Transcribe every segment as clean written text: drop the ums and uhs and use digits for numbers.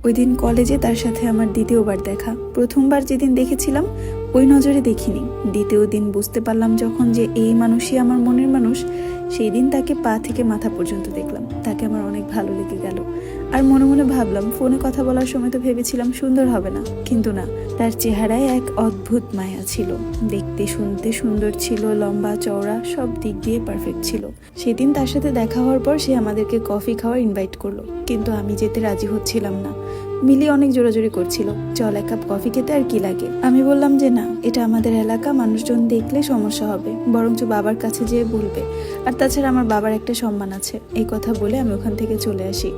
ওই দিন কলেজে তার সাথে আমার দ্বিতীয়বার দেখা। প্রথমবার যেদিন দেখেছিলাম ওই নজরে দেখিনি, দ্বিতীয় দিন বুঝতে পারলাম যখন যে এই মানুষই আমার মনের মানুষ, সেই দিন তাকে পা থেকে মাথা পর্যন্ত দেখলাম, তাকে আমার অনেক ভালো লেগে গেল। আর মনে মনে ভাবলাম, ফোনে কথা বলার সময় তো ভেবেছিলাম সুন্দর হবে না, কিন্তু না, তার চেহারায় এক অদ্ভুত মায়া ছিল। দেখতে শুনতে সুন্দর ছিল, লম্বা চওড়া, সব দিক দিয়ে পারফেক্ট ছিল। সেদিন তার সাথে দেখা হওয়ার পর সে আমাদেরকে কফি খাওয়ার ইনভাইট করলো, কিন্তু আমি যেতে রাজি হচ্ছিলাম না। মিলি অনেক জোরাজোরি করছিল, চল এক কাপ কফি খেতে, আর কি লাগে। আমি বললাম যে না, এটা আমাদের এলাকা, মানুষজন দেখলে সমস্যা হবে, বরঞ্চ বাবার কাছে যেয়ে বলবে, আর তাছাড়া আমার বাবার একটা সম্মান আছে। এই কথা বলে আমি ওখান থেকে চলে আসি।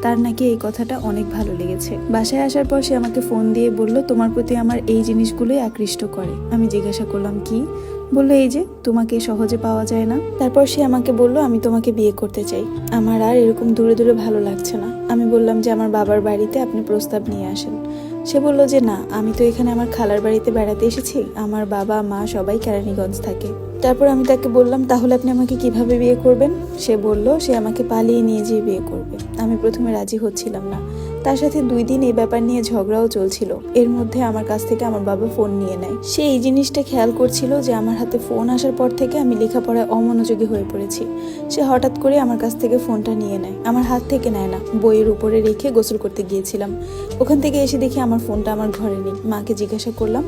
তার নাকি এই কথাটা অনেক ভালো লেগেছে। বাসায় আসার পর সে আমাকে ফোন দিয়ে বলল, তোমার প্রতি আমার এই জিনিসগুলোই আকৃষ্ট করে। আমি জিজ্ঞাসা করলাম কি? বললো, এই যে তোমাকে সহজে পাওয়া যায় না। তারপর সে আমাকে বলল, আমি তোমাকে বিয়ে করতে চাই, আমার আর এরকম দূরে দূরে ভালো লাগছে না। আমি বললাম যে আমার বাবার বাড়িতে আপনি প্রস্তাব নিয়ে আসেন। সে বলল যে না, আমি তো এখানে আমার খালার বাড়িতে বেড়াতে এসেছি, আমার বাবা মা সবাই কেরানীগঞ্জ থাকে। তারপর আমি তাকে বললাম, তাহলে আপনি আমাকে কিভাবে বিয়ে করবেন? সে বলল সে আমাকে পালিয়ে নিয়ে যেয়ে বিয়ে করবে। আমি প্রথমে রাজি হচ্ছিলাম না। তার সাথে 2 দিন এই ব্যাপার নিয়ে ঝগড়াও চলছিল। এর মধ্যে আমার কাছ থেকে আমার বাবা ফোন নিয়ে নেয়। সে এই জিনিসটা খেয়াল করছিল যে আমার হাতে ফোন আসার পর থেকে আমি লেখাপড়ায় অমনোযোগী হয়ে পড়েছি। সে হঠাৎ করে আমার কাছ থেকে ফোনটা নিয়ে নেয়, আমার হাত থেকে নেয় না, বইয়ের উপরে রেখে গোসল করতে গিয়েছিলাম। ওখান থেকে এসে দেখি আমার ফোনটা আমার ঘরে নেই। মাকে জিজ্ঞাসা করলাম,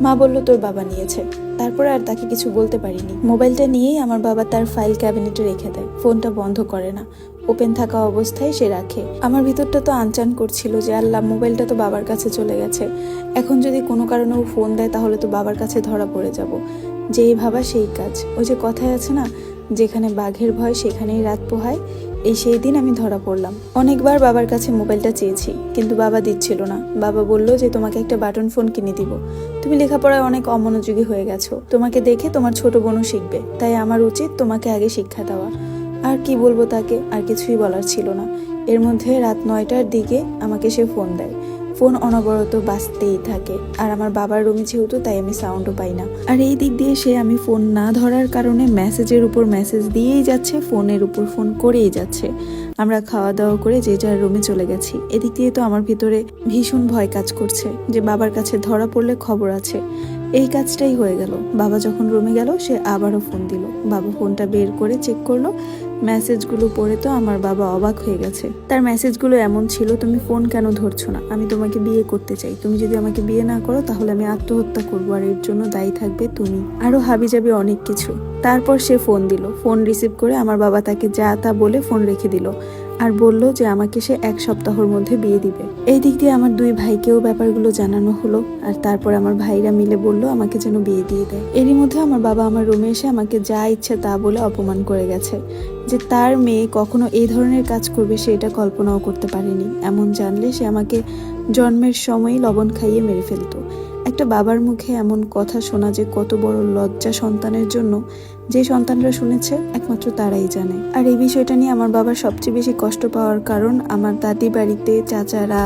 মা বলল তোর বাবা নিয়েছে। তারপরে আর তাকে কিছু বলতে পারিনি। মোবাইলটা নিয়েই আমার বাবা তার ফাইল ক্যাবিনেটে রেখে দেয়, ফোনটা বন্ধ করে না, ওপেন থাকা অবস্থায় সে রাখে। আমার ভিতরটা তো আনচান করছিল যে আল্লাহ, মোবাইলটা তো বাবার কাছে চলে গেছে, এখন যদি কোনো কারণে ও ফোন দেয় তাহলে তো বাবার কাছে ধরা পড়ে যাব। যেই ভাবা সেই কাজ। ওই যে কথায় আছে না, যেখানে বাঘের ভয় সেখানেই রাত পোহায়। সেই দিন আমি ধরা পড়লাম। অনেকবার বাবার কাছে মোবাইলটা চেয়েছি, কিন্তু বাবা দিচ্ছিল না। বাবা বলল যে তোমাকে একটা বাটন ফোন কিনে দিব, তুমি লেখাপড়ায় অনেক অমনোযোগী হয়ে গেছো, তোমাকে দেখে তোমার ছোট বোনও শিখবে, তাই আমার উচিত তোমাকে আগে শিক্ষা দেওয়া। আর কি বলবো তাকে, আর কিছুই বলার ছিল না। এর মধ্যে রাত 9টার দিকে আমাকে সে ফোন দেয়। ফোন অনবরত বাজতেই থাকে, আর আমার বাবার রুমে যেহেতু, তাই আমি সাউন্ডও পাই না। আর এই দিক দিয়ে সে আমি ফোন না ধরার কারণে মেসেজের উপর মেসেজ দিয়েই যাচ্ছে, ফোনের উপর ফোন করেই যাচ্ছে। আমরা খাওয়া দাওয়া করে যে যার রুমে চলে গেছি। এদিক দিয়ে তো আমার ভিতরে ভীষণ ভয় কাজ করছে যে বাবার কাছে ধরা পড়লে খবর আছে। এই কাজটাই হয়ে গেল। বাবা যখন রুমে গেল, সে আবারও ফোন দিল। বাবা ফোনটা বের করে চেক করলো, মেসেজগুলো পড়ে তো আমার বাবা অবাক হয়ে গেছে। তার মেসেজগুলো এমন ছিল, তুমি ফোন কেন ধরছো না, আমি তোমাকে বিয়ে করতে চাই, তুমি যদি আমাকে বিয়ে না করো তাহলে আমি আত্মহত্যা করবো, আর এর জন্য দায়ী থাকবে তুমি, আরো হাবিজাবি অনেক কিছু। তারপর সে ফোন দিল। ফোন রিসিভ করে আমার বাবা তাকে যা তা বলে ফোন রেখে দিল, আর বলল যে আমাকে সে 1 সপ্তাহের মধ্যে বিয়ে দিবে। এই দিক দিয়ে আমার 2 ভাইকেও ব্যাপারগুলো জানানো হলো, আর তারপর আমার ভাইরা মিলে বলল আমাকে যেন বিয়ে দিয়ে দেয়। এরই মধ্যে আমার বাবা আমার রুমে এসে আমাকে যা ইচ্ছে তা বলে অপমান করে গেছে, যে তার মেয়ে কখনো এই ধরনের কাজ করবে সে এটা কল্পনাও করতে পারেনি। এমন জানলে সে আমাকে জন্মের সময়ই লবণ খাইয়ে মেরে ফেলতো। একটা বাবার মুখে এমন কথা শোনা যে কত বড় লজ্জা সন্তানের জন্য, যে সন্তানরা শুনেছে একমাত্র তারাই জানে। আর এই বিষয়টা নিয়ে আমার বাবার সবচেয়ে বেশি কষ্ট পাওয়ার কারণ, আমার দাদি বাড়িতে চাচারা,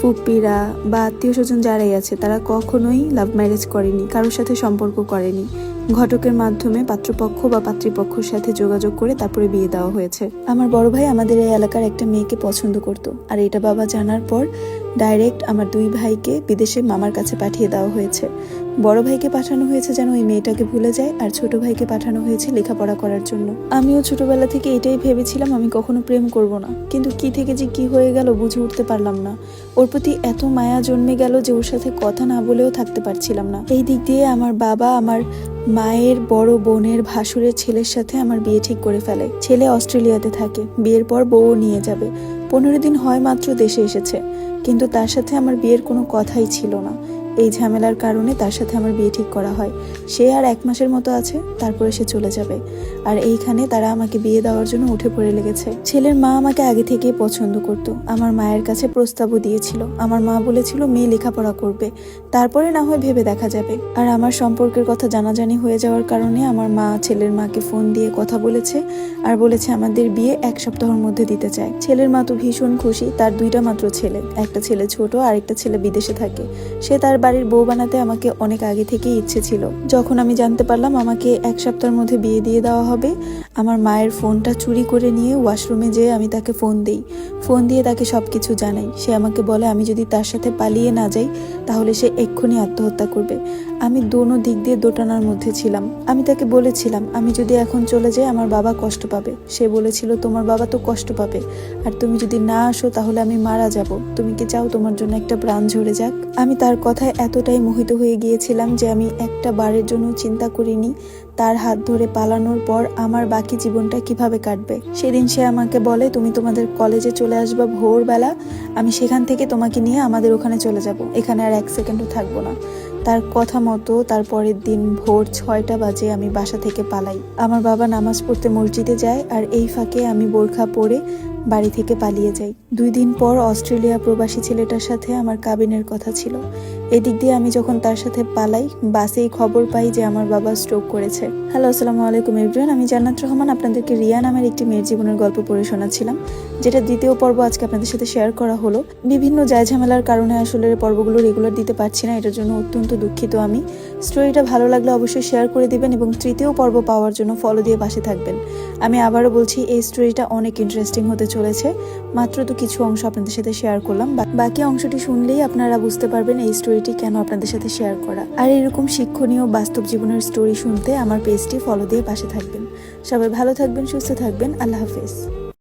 ফুপ্পিরা বা আত্মীয় স্বজন যারাই আছে, তারা কখনোই লাভ ম্যারেজ করেনি, কারোর সাথে সম্পর্ক করেনি। ঘটকের মাধ্যমে পাত্রপক্ষ বা পাত্রীপক্ষের সাথে যোগাযোগ করে তারপরে বিয়ে দেওয়া হয়েছে। আমার বড় ভাই আমাদের এই এলাকার একটা মেয়েকে পছন্দ করত, আর এটা বাবা জানার পর ডাইরেক্ট আমার 2 ভাইকে বিদেশে মামার কাছে পাঠিয়ে দেওয়া হয়েছে। বড় ভাইকে পাঠানো হয়েছে যেন ওই মেয়েটাকে ভুলে যায়, আর ছোট ভাইকে পাঠানো হয়েছে লেখাপড়া করার জন্য। আমিও ছোটবেলা থেকে এটাই ভেবেছিলাম, আমি কখনো প্রেম করব না, কিন্তু কি থেকে যে কি হয়ে গেল বুঝে উঠতে পারলাম না। ওর প্রতি এত মায়া জন্মে গেল যে ওর সাথে কথা না বলেও থাকতে পারছিলাম না। এই দিক দিয়ে আমার বাবা আমার মায়ের বড় বোনের ভাসুরের ছেলের সাথে আমার বিয়ে ঠিক করে ফেলে। ছেলে অস্ট্রেলিয়াতে থাকে, বিয়ের পর বউও নিয়ে যাবে। 15 দিন হয় মাত্র দেশে এসেছে, কিন্তু তার সাথে আমার বিয়ের কোনো কথাই ছিল না। এই ঝামেলার কারণে তার সাথে আমার বিয়ে ঠিক করা হয়। সে আর 1 মাসের মতো আছে, তারপরে সে চলে যাবে। আর এইখানে তারা আমাকে বিয়ে দেওয়ার জন্য উঠে পড়ে লেগেছে। ছেলের মা আমাকে আগে থেকেই পছন্দ করত, আমার মায়ের কাছে প্রস্তাবও দিয়েছিল। আমার মা বলেছিল মেয়ে লেখাপড়া করবে, তারপরে না হয় ভেবে দেখা যাবে। আর আমার সম্পর্কের কথা জানাজানি হয়ে যাওয়ার কারণে আমার মা ছেলের মাকে ফোন দিয়ে কথা বলেছে, আর বলেছে আমাদের বিয়ে 1 সপ্তাহের মধ্যে দিতে চায়। ছেলের মা তো ভীষণ খুশি, তার 2টা মাত্র ছেলে, একটা ছেলে ছোট আর একটা ছেলে বিদেশে থাকে। সে তার বাড়ির বউ বানাতে আমাকে অনেক আগে থেকেই ইচ্ছে ছিল। যখন আমি জানতে পারলাম আমাকে 1 সপ্তাহের মধ্যে বিয়ে দিয়ে দেওয়া হবে, আমার মায়ের ফোনটা চুরি করে নিয়ে ওয়াশরুমে যেয়ে আমি তাকে ফোন দিই। ফোন দিয়ে তাকে সবকিছু জানাই। সে আমাকে বলে আমি যদি তার সাথে পালিয়ে না যাই তাহলে সে এক্ষুনি আত্মহত্যা করবে। আমি দোনো দিক দিয়ে দোটানার মধ্যে ছিলাম। আমি তাকে বলেছিলাম আমি যদি এখন চলে যাই আমার বাবা কষ্ট পাবে। সে বলেছিল তোমার বাবা তো কষ্ট পাবে, আর তুমি যদি না আসো তাহলে আমি মারা যাব। তুমি কি চাও তোমার জন্য একটা প্রাণ ঝরে যাক? আমি তার কথায় এতটাই মোহিত হয়ে গিয়েছিলাম যে আমি একটা বারের জন্য চিন্তা করিনি তার হাত ধরে পালানোর পর আমার বাকি জীবনটা কিভাবে কাটবে। সেদিন সে আমাকে বলে তুমি তোমাদের কলেজে চলে আসবা ভোরবেলা, আমি সেখান থেকে তোমাকে নিয়ে আমাদের ওখানে চলে যাব, এখানে আর 1 সেকেন্ডও থাকবো না। তার কথা মতো তার পরের দিন ভোর 6টা বাজে আমি বাসা থেকে পালাই। আমার বাবা নামাজ পড়তে মসজিদে যায়, আর এই ফাঁকে আমি বোরখা পরে বাড়ি থেকে পালিয়ে যাই। 2 দিন পর অস্ট্রেলিয়া প্রবাসী ছেলেটার সাথে আমার কাবিনের কথা ছিল। এদিক দিয়ে আমি যখন তার সাথে পালাই, বাসেই খবর পাই যে আমার বাবা স্ট্রোক করেছে। হ্যালো, আসসালামু আলাইকুম এভরিওয়ান। আমি জান্নাত রহমান আপনাদেরকে রিয়া নামের একটি মেয়ের জীবনের গল্প পড়ে শোনাচ্ছিলাম, যেটা দ্বিতীয় পর্ব আজকে আপনাদের সাথে শেয়ার করা হলো। বিভিন্ন ঝামেলার কারণে আসলে পর্বগুলো রেগুলার দিতে পারছি না, এটার জন্য অত্যন্ত দুঃখিত আমি। স্টোরিটা ভালো লাগলে অবশ্যই শেয়ার করে দিবেন এবং তৃতীয় পর্ব পাওয়ার জন্য ফলো দিয়ে পাশে থাকবেন। আমি আবারও বলছি এই স্টোরিটা অনেক ইন্টারেস্টিং হতে চলেছে। মাত্র তো কিছু অংশ আপনাদের সাথে শেয়ার করলাম, বাকি অংশটি শুনলেই আপনারা বুঝতে পারবেন এই স্টোরিটি কেন আপনাদের সাথে শেয়ার করা। আর এরকম শিক্ষণীয় বাস্তব জীবনের স্টোরি শুনতে আমার পেজটি ফলো দিয়ে পাশে থাকবেন। সবাই ভালো থাকবেন, সুস্থ থাকবেন। আল্লাহ হাফেজ।